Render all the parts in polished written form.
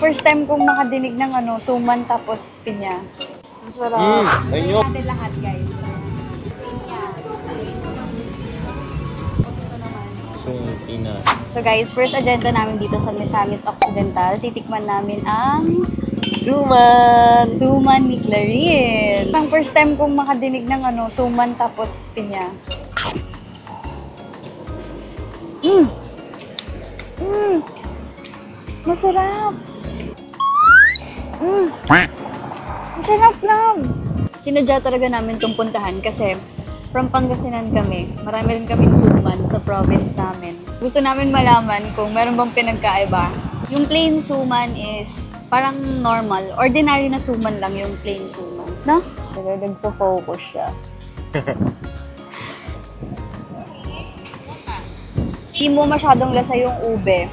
first time kong nakadinig ng suman tapos pinya. Ang sarap. Ayun. Natin lahat, guys. Pinya. So guys, first agenda namin dito sa Misamis Occidental, titikman namin ang suman ni Clarine. Ang first time kong makadinig ng suman tapos pinya. Masarap. Ang sarap lang. Sinadya talaga namin itong puntahan kasi from Pangasinan kami. Marami rin kaming suman sa province namin. Gusto namin malaman kung meron bang pinagkaiba. Yung plain suman is parang normal. Ordinary na suman lang yung plain suman. No? Talaga nagpo-focus siya. Hindi mo masyadong lasa yung ube.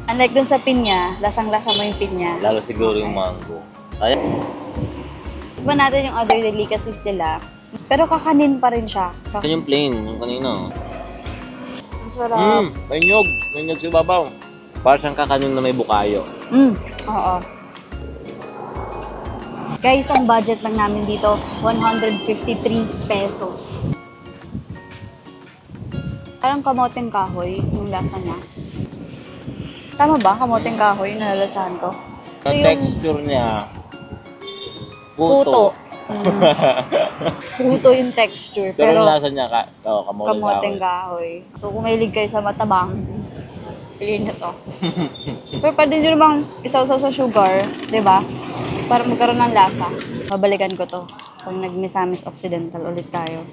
Unlike dun sa pinya, lasang-lasa mo yung pinya. Lalo siguro yung mango. Ayun. Iba natin yung other delicacies nila. Pero kakanin pa rin siya. Ito yung plain, yung kanina. Ang sarap. May nyog. May nyog sa babaw. Para siyang kakanin na may bukayo. Oo. Guys, ang budget lang namin dito, 153 pesos. Parang kamoteng kahoy yung lasa niya. Tama ba? Kamoteng kahoy yung nalalasahan ko? Ang texture niya, puto. Puto yung texture. Pero yung lasa niya, kamoteng kahoy. So, kung mahilig kayo sa matabang, piliin nyo to. Pero pwede nyo namang isaw-saw sa sugar, di ba? Para magkaroon ng lasa. Babalikan ko to pag nag-Misamis Occidental ulit tayo.